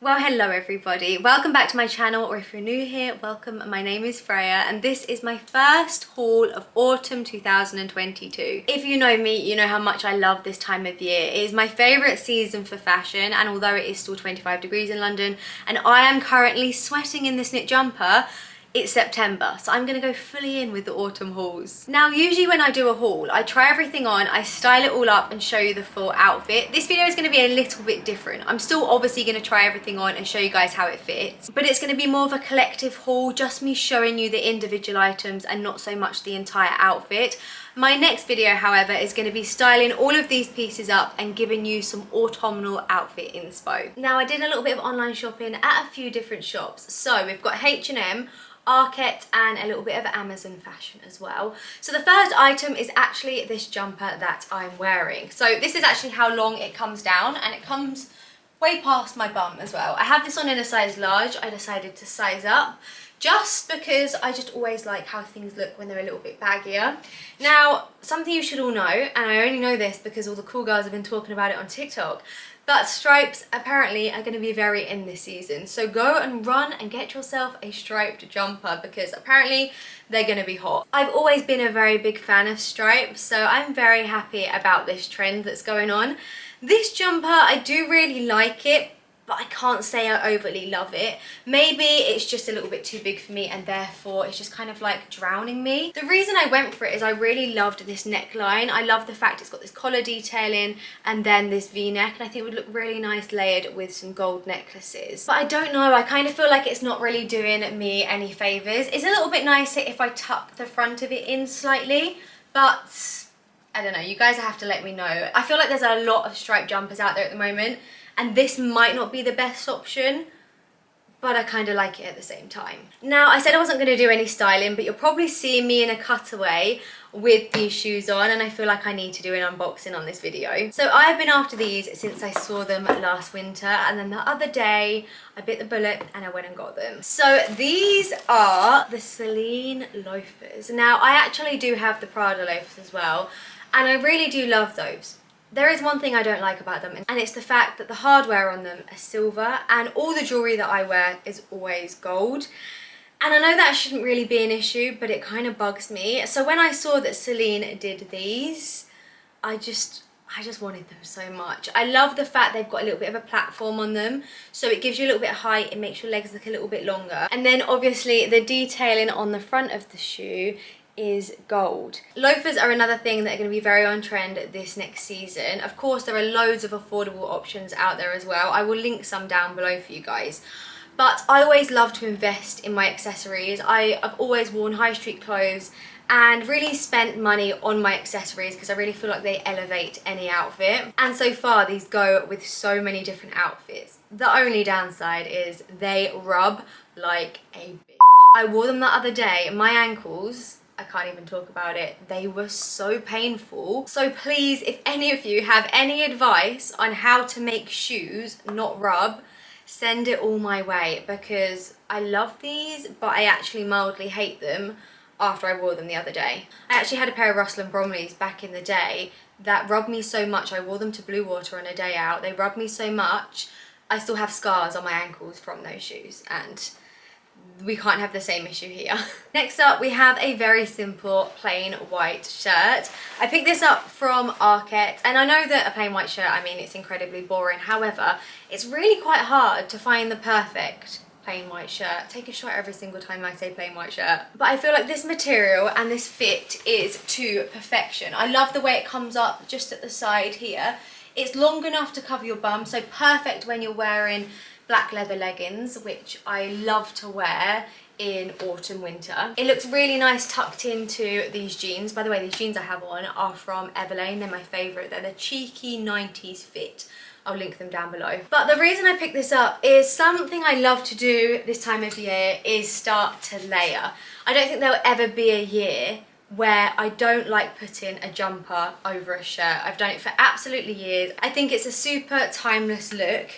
Well, hello everybody. Welcome back to my channel, or if you're new here, welcome. My name is Freya and this is my first haul of autumn 2022. If you know me, you know how much I love this time of year. It is my favourite season for fashion, and although it is still 25 degrees in London and I am currently sweating in this knit jumper, it's September, so I'm gonna go fully in with the autumn hauls. Now, usually when I do a haul, I try everything on, I style it all up and show you the full outfit. This video is gonna be a little bit different. I'm still obviously gonna try everything on and show you guys how it fits, but it's gonna be more of a collective haul, just me showing you the individual items and not so much the entire outfit. My next video, however, is going to be styling all of these pieces up and giving you some autumnal outfit inspo. Now, I did a little bit of online shopping at a few different shops. So we've got H&M, Arket, and a little bit of Amazon fashion as well. So the first item is actually this jumper that I'm wearing. So this is actually how long it comes down, and it comes way past my bum as well. I have this on in a size large. I decided to size up just because I just always like how things look when they're a little bit baggier. Now, something you should all know, and I only know this because all the cool girls have been talking about it on TikTok, but stripes apparently are going to be very in this season. So go and run and get yourself a striped jumper because apparently they're going to be hot. I've always been a very big fan of stripes, so I'm very happy about this trend that's going on. This jumper, I do really like it, but I can't say I overly love it. Maybe it's just a little bit too big for me and therefore it's just kind of like drowning me. The reason I went for it is I really loved this neckline. I love the fact it's got this collar detailing and then this V-neck, and I think it would look really nice layered with some gold necklaces. But I don't know, I kind of feel like it's not really doing me any favours. It's a little bit nicer if I tuck the front of it in slightly, but I don't know, you guys have to let me know. I feel like there's a lot of striped jumpers out there at the moment, and this might not be the best option, but I kind of like it at the same time. Now, I said I wasn't going to do any styling, but you'll probably see me in a cutaway with these shoes on, and I feel like I need to do an unboxing on this video. So I've been after these since I saw them last winter, and then the other day I bit the bullet and I went and got them. So these are the Celine loafers. Now, I actually do have the Prada loafers as well, and I really do love those. There is one thing I don't like about them, and it's the fact that the hardware on them are silver and all the jewellery that I wear is always gold. And I know that shouldn't really be an issue, but it kind of bugs me. So when I saw that Celine did these, I just wanted them so much. I love the fact they've got a little bit of a platform on them, so it gives you a little bit of height, it makes your legs look a little bit longer. And then obviously the detailing on the front of the shoe is gold. Loafers are another thing that are going to be very on trend this next season. Of course, there are loads of affordable options out there as well. I will link some down below for you guys. But I always love to invest in my accessories. I've always worn high street clothes and really spent money on my accessories because I really feel like they elevate any outfit. And so far, these go with so many different outfits. The only downside is they rub like a bitch. I wore them the other day, my ankles, I can't even talk about it. They were so painful. So please, if any of you have any advice on how to make shoes not rub, send it all my way, because I love these, but I actually mildly hate them after I wore them the other day. I actually had a pair of Russell & Bromleys back in the day that rubbed me so much. I wore them to Blue Water on a day out. They rubbed me so much. I still have scars on my ankles from those shoes, and we can't have the same issue here. Next up, we have a very simple plain white shirt. I picked this up from Arket, and I know that a plain white shirt, I mean, it's incredibly boring. However, it's really quite hard to find the perfect plain white shirt. Take a shot every single time I say plain white shirt. But I feel like this material and this fit is to perfection. I love the way it comes up just at the side here. It's long enough to cover your bum, so perfect when you're wearing black leather leggings, which I love to wear in autumn winter. It looks really nice tucked into these jeans. By the way, these jeans I have on are from Everlane. They're my favourite. They're the cheeky 90s fit. I'll link them down below. But the reason I picked this up is something I love to do this time of year is start to layer. I don't think there'll ever be a year where I don't like putting a jumper over a shirt. I've done it for absolutely years. I think it's a super timeless look,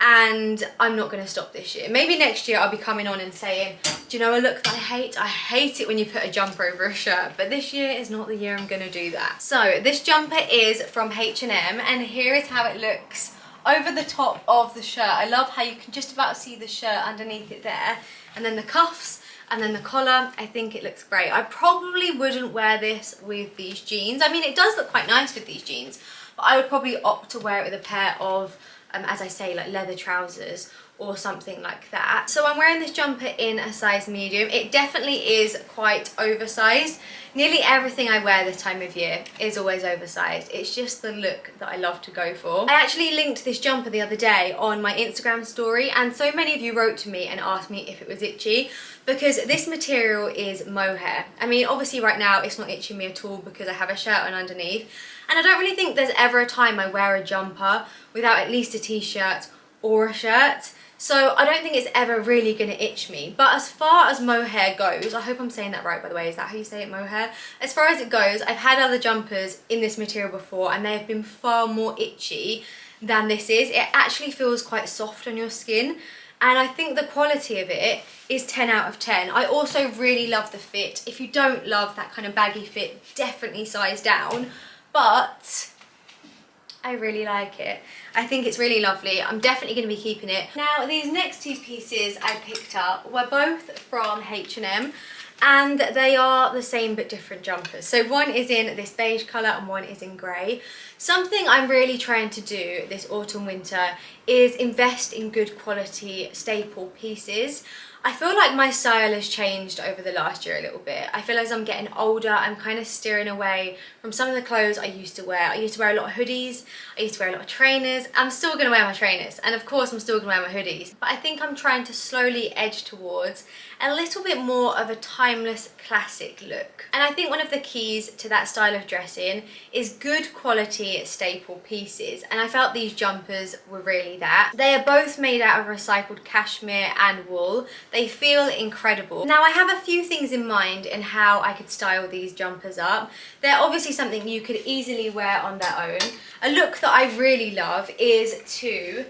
and I'm not going to stop this year. Maybe next year I'll be coming on and saying, do you know a look that I hate? I hate it when you put a jumper over a shirt, but this year is not the year I'm going to do that. So this jumper is from H&M, and here is how it looks over the top of the shirt. I love how you can just about see the shirt underneath it there, and then the cuffs, and then the collar. I think it looks great. I probably wouldn't wear this with these jeans. I mean, it does look quite nice with these jeans, but I would probably opt to wear it with a pair of, as I say, like leather trousers or something like that. So I'm wearing this jumper in a size medium. It definitely is quite oversized. Nearly everything I wear this time of year is always oversized. It's just the look that I love to go for. I actually linked this jumper the other day on my Instagram story, and so many of you wrote to me and asked me if it was itchy, because this material is mohair. I mean, obviously right now it's not itching me at all because I have a shirt on underneath, and I don't really think there's ever a time I wear a jumper without at least a t-shirt or a shirt. So I don't think it's ever really gonna itch me. But as far as mohair goes, I hope I'm saying that right, by the way, is that how you say it, mohair? As far as it goes, I've had other jumpers in this material before and they have been far more itchy than this is. It actually feels quite soft on your skin, and I think the quality of it is 10 out of 10. I also really love the fit. If you don't love that kind of baggy fit, definitely size down, but I really like it. I think it's really lovely. I'm definitely going to be keeping it. Now, these next two pieces I picked up were both from H&M, and they are the same but different jumpers. So one is in this beige colour and one is in grey. Something I'm really trying to do this autumn winter is invest in good quality staple pieces. I feel like my style has changed over the last year a little bit. I feel as I'm getting older, I'm kind of steering away from some of the clothes I used to wear. I used to wear a lot of hoodies, I used to wear a lot of trainers. I'm still going to wear my trainers, and of course I'm still going to wear my hoodies. But I think I'm trying to slowly edge towards a little bit more of a timeless classic look. And I think one of the keys to that style of dressing is good quality staple pieces, and I felt these jumpers were really that. They are both made out of recycled cashmere and wool. They feel incredible. Now, I have a few things in mind in how I could style these jumpers up. They're obviously something you could easily wear on their own. A look that I really love is to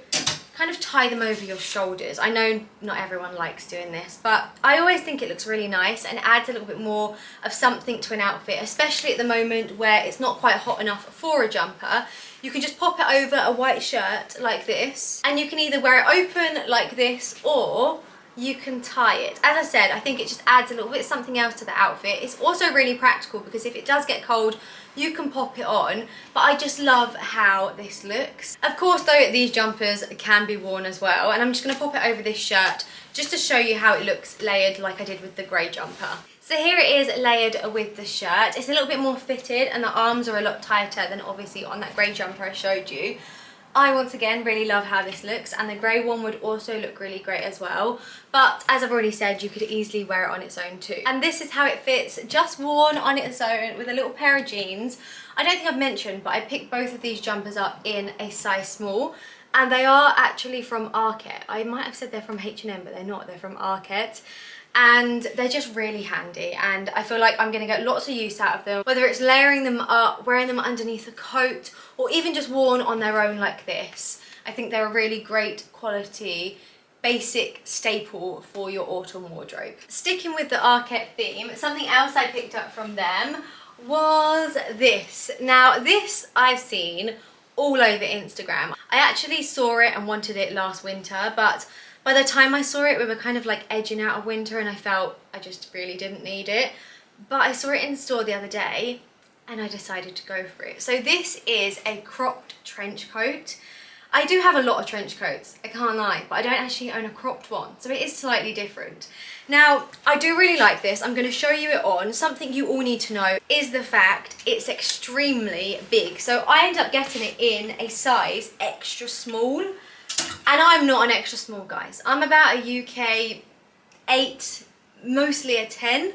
kind of tie them over your shoulders. I know not everyone likes doing this, but I always think it looks really nice and adds a little bit more of something to an outfit, especially at the moment where it's not quite hot enough for a jumper. You can just pop it over a white shirt like this, and you can either wear it open like this, or you can tie it. As I said, I think it just adds a little bit something else to the outfit. It's also really practical because if it does get cold, you can pop it on, but I just love how this looks. Of course though, these jumpers can be worn as well, and I'm just gonna pop it over this shirt just to show you how it looks layered like I did with the grey jumper. So here it is layered with the shirt. It's a little bit more fitted and the arms are a lot tighter than obviously on that grey jumper I showed you. I once again really love how this looks, and the grey one would also look really great as well, but as I've already said, you could easily wear it on its own too. And this is how it fits, just worn on its own with a little pair of jeans. I don't think I've mentioned, but I picked both of these jumpers up in a size small, and they are actually from Arket. I might have said they're from H&M, but they're not, they're from Arket. And they're just really handy, and I feel like I'm going to get lots of use out of them, whether it's layering them up, wearing them underneath a coat, or even just worn on their own like this. I think they're a really great quality basic staple for your autumn wardrobe. Sticking with the Arket theme, something else I picked up from them was this. Now this I've seen all over Instagram. I actually saw it and wanted it last winter, but by the time I saw it, we were kind of like edging out of winter and I felt I just really didn't need it. But I saw it in store the other day and I decided to go for it. So this is a cropped trench coat. I do have a lot of trench coats, I can't lie, but I don't actually own a cropped one, so it is slightly different. Now, I do really like this. I'm going to show you it on. Something you all need to know is the fact it's extremely big. So I ended up getting it in a size extra small. And I'm not an extra small, guys. I'm about a UK 8, mostly a 10,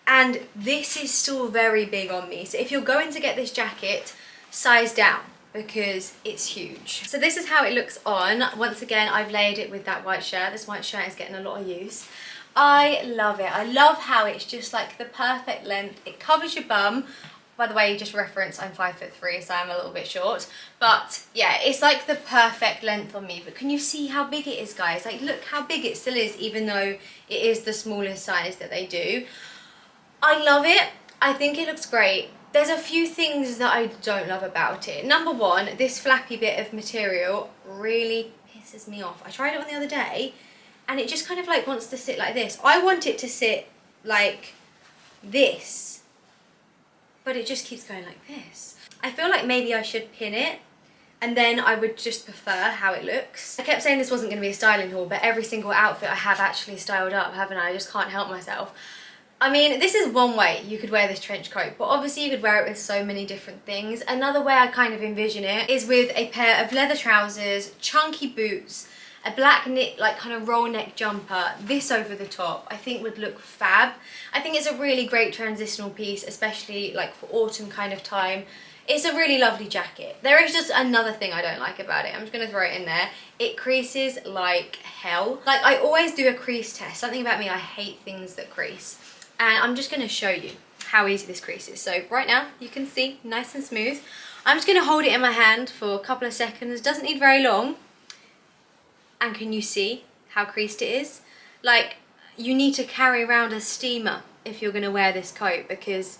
and this is still very big on me. So if you're going to get this jacket, size down, because it's huge. So this is how it looks on. Once again, I've layered it with that white shirt. This white shirt is getting a lot of use. I love it. I love how it's just like the perfect length. It covers your bum. By the way, just reference, I'm 5'3", so I'm a little bit short. But yeah, it's like the perfect length on me. But can you see how big it is, guys? Like, look how big it still is, even though it is the smallest size that they do. I love it. I think it looks great. there's a few things that I don't love about it. Number one, this flappy bit of material really pisses me off. I tried it on the other day and it just kind of like wants to sit like this. I want it to sit like this, but it just keeps going like this. I feel like maybe I should pin it and then I would just prefer how it looks. I kept saying this wasn't going to be a styling haul, but every single outfit I have actually styled up, haven't I? I just can't help myself. I mean, this is one way you could wear this trench coat, but obviously you could wear it with so many different things. Another way I kind of envision it is with a pair of leather trousers, chunky boots, a black knit like kind of roll neck jumper, this over the top, I think would look fab. I think it's a really great transitional piece, especially like for autumn kind of time. It's a really lovely jacket. There is just another thing I don't like about it. I'm just gonna throw it in there. It creases like hell. Like I always do a crease test. Something about me, I hate things that crease. And I'm just gonna show you how easy this crease is. So right now, you can see, nice and smooth. I'm just gonna hold it in my hand for a couple of seconds. Doesn't need very long. And can you see how creased it is? Like, you need to carry around a steamer if you're gonna wear this coat, because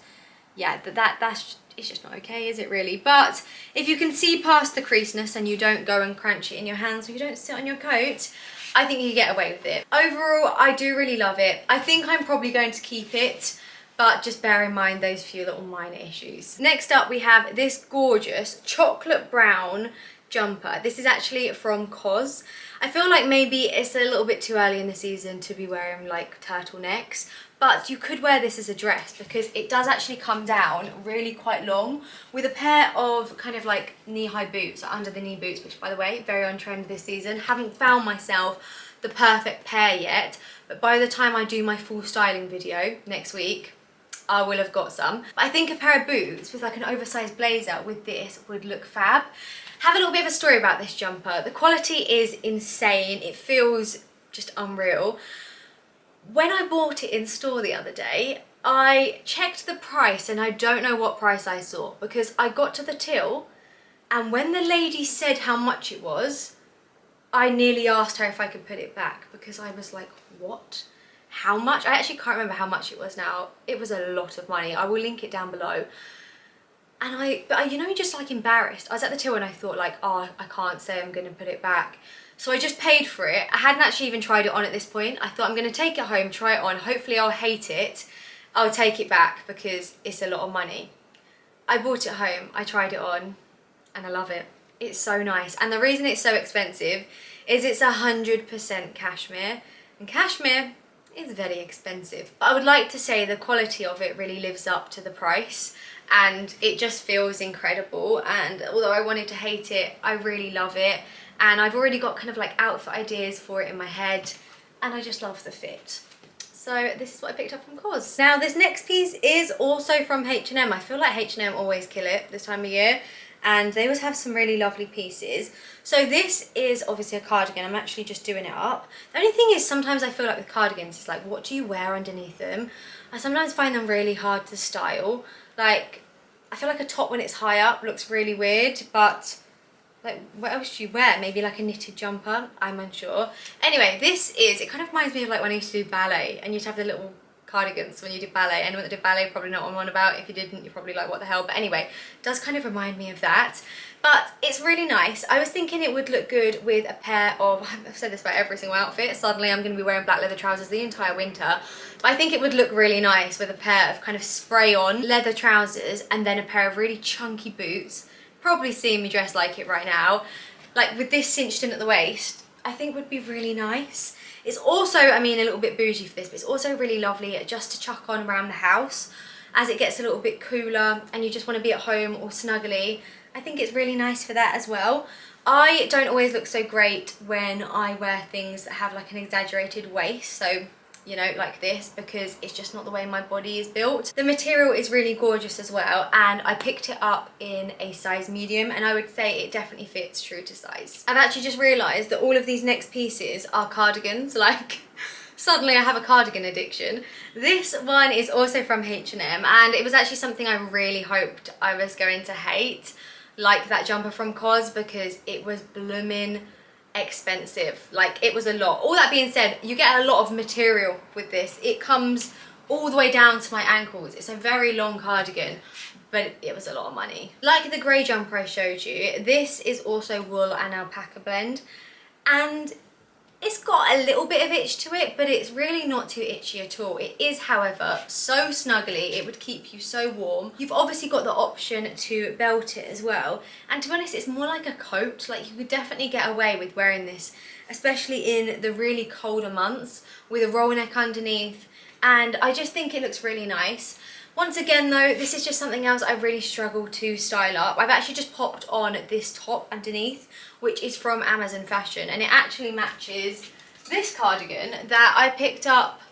yeah, it's just not okay, is it really? But if you can see past the creaseness and you don't go and crunch it in your hands or you don't sit on your coat, I think you get away with it. Overall, I do really love it. I think I'm probably going to keep it, but just bear in mind those few little minor issues. Next up, we have this gorgeous chocolate brown jumper. This is actually from COS. I feel like maybe it's a little bit too early in the season to be wearing like turtlenecks, but you could wear this as a dress because it does actually come down really quite long with a pair of kind of like knee-high boots, or under the knee boots, which by the way, very on trend this season. Haven't found myself the perfect pair yet, but by the time I do my full styling video next week, I will have got some. But I think a pair of boots with like an oversized blazer with this would look fab. Have a little bit of a story about this jumper. The quality is insane. It feels just unreal. When I bought it in store the other day, I checked the price and I don't know what price I saw, because I got to the till and when the lady said how much it was, I nearly asked her if I could put it back, because I was like, what? How much? I actually can't remember how much it was now. It was a lot of money. I will link it down below. And you know, you're just like embarrassed. I was at the till and I thought like, oh, I can't say I'm gonna put it back. So I just paid for it. I hadn't actually even tried it on at this point. I thought I'm gonna take it home, try it on. Hopefully I'll hate it. I'll take it back because it's a lot of money. I bought it home, I tried it on, and I love it. It's so nice. And the reason it's so expensive is it's 100% cashmere. And cashmere is very expensive. But I would like to say the quality of it really lives up to the price. And it just feels incredible, and although I wanted to hate it, I really love it, and I've already got kind of like outfit ideas for it in my head, and I just love the fit. So this is what I picked up from COS. Now this next piece is also from H&M. I feel like H&M always kill it this time of year, and they always have some really lovely pieces. So this is obviously a cardigan. I'm actually just doing it up. The only thing is sometimes I feel like with cardigans, it's like, what do you wear underneath them? I sometimes find them really hard to style. Like, I feel like a top when it's high up looks really weird, but like, what else do you wear? Maybe like a knitted jumper? I'm unsure. Anyway, it kind of reminds me of like when I used to do ballet, and you'd have the little cardigans when you did ballet. Anyone that did ballet probably know what I'm on about. If you didn't, you're probably like, what the hell? But anyway, it does kind of remind me of that. But it's really nice. I was thinking it would look good with a pair of, I've said this about every single outfit, suddenly I'm going to be wearing black leather trousers the entire winter. But I think it would look really nice with a pair of kind of spray-on leather trousers and then a pair of really chunky boots. Probably seeing me dressed like it right now. Like with this cinched in at the waist, I think would be really nice. It's also, I mean, a little bit bougie for this, but it's also really lovely just to chuck on around the house as it gets a little bit cooler and you just want to be at home or snuggly. I think it's really nice for that as well. I don't always look so great when I wear things that have like an exaggerated waist, so you know, like this, because it's just not the way my body is built. The material is really gorgeous as well, and I picked it up in a size medium, and I would say it definitely fits true to size. I've actually just realised that all of these next pieces are cardigans, like suddenly I have a cardigan addiction. This one is also from H&M, and it was actually something I really hoped I was going to hate, like that jumper from COS, because it was blooming expensive. Like, it was a lot. All that being said, you get a lot of material with this. It comes all the way down to my ankles. It's a very long cardigan, but it was a lot of money. Like the grey jumper I showed you, this is also wool and alpaca blend, and it's got a little bit of itch to it, but it's really not too itchy at all. It is, however, so snuggly, it would keep you so warm. You've obviously got the option to belt it as well, and to be honest, it's more like a coat. Like, you could definitely get away with wearing this, especially in the really colder months, with a roll neck underneath, and I just think it looks really nice. Once again though, this is just something else I really struggle to style up. I've actually just popped on this top underneath, which is from Amazon Fashion, and it actually matches this cardigan that I picked up,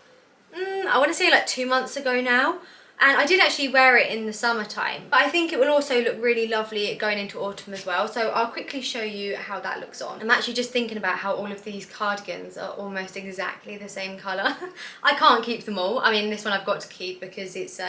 I want to say like 2 months ago now. And I did actually wear it in the summertime, but I think it will also look really lovely going into autumn as well. So I'll quickly show you how that looks on. I'm actually just thinking about how all of these cardigans are almost exactly the same colour. I can't keep them all. I mean, this one I've got to keep because it's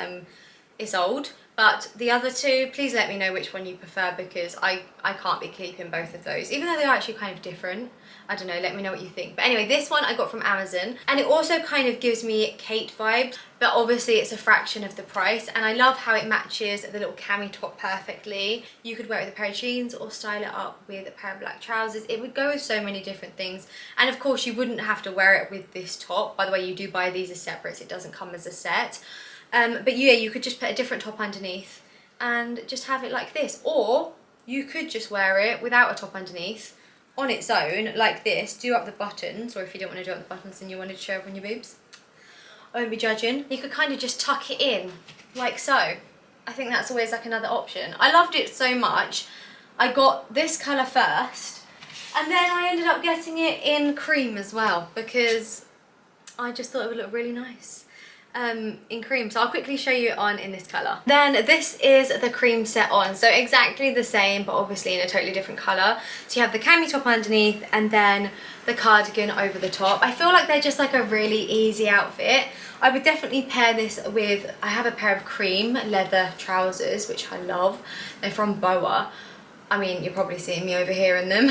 old. But the other two, please let me know which one you prefer, because I can't be keeping both of those, even though they are actually kind of different. I don't know, let me know what you think. But anyway, this one I got from Amazon, and it also kind of gives me Kate vibes, but obviously it's a fraction of the price, and I love how it matches the little cami top perfectly. You could wear it with a pair of jeans or style it up with a pair of black trousers. It would go with so many different things, and of course you wouldn't have to wear it with this top. By the way, you do buy these as separates, it doesn't come as a set. But yeah, you could just put a different top underneath and just have it like this, or you could just wear it without a top underneath on its own like this, do up the buttons, or if you don't want to do up the buttons and you wanted to show up on your boobs, I won't be judging. You could kind of just tuck it in like so. I think that's always like another option. I loved it so much, I got this colour first, and then I ended up getting it in cream as well, because I just thought it would look really nice in cream. So I'll quickly show you it on in this colour. Then this is the cream set on, so exactly the same but obviously in a totally different colour. So you have the cami top underneath and then the cardigan over the top. I feel like they're just like a really easy outfit. I would definitely pair this with, I have a pair of cream leather trousers which I love. They're from Boa. I mean, you're probably seeing me over here in them.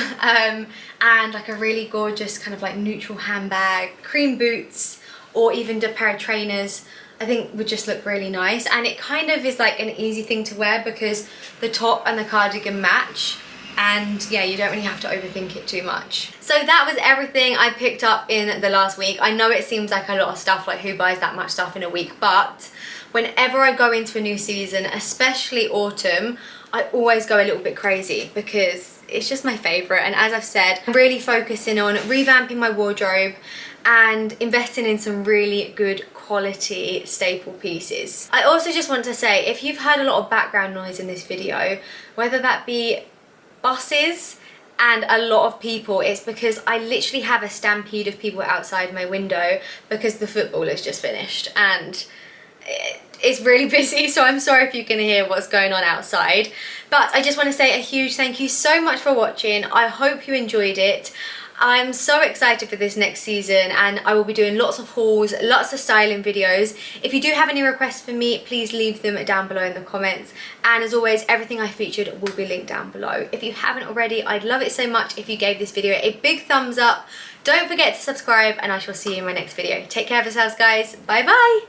And like a really gorgeous kind of like neutral handbag, cream boots, or even a pair of trainers, I think would just look really nice. And it kind of is like an easy thing to wear because the top and the cardigan match, and yeah, you don't really have to overthink it too much. So that was everything I picked up in the last week. I know it seems like a lot of stuff, like who buys that much stuff in a week, but whenever I go into a new season, especially autumn, I always go a little bit crazy because it's just my favourite. And as I've said, I'm really focusing on revamping my wardrobe and investing in some really good quality staple pieces. I also just want to say, if you've heard a lot of background noise in this video, whether that be buses and a lot of people, it's because I literally have a stampede of people outside my window because the football has just finished and it's really busy, so I'm sorry if you can hear what's going on outside. But I just want to say a huge thank you so much for watching. I hope you enjoyed it. I'm so excited for this next season, and I will be doing lots of hauls, lots of styling videos. If you do have any requests for me, please leave them down below in the comments. And as always, everything I featured will be linked down below. If you haven't already, I'd love it so much if you gave this video a big thumbs up. Don't forget to subscribe, and I shall see you in my next video. Take care of yourselves, guys. Bye bye.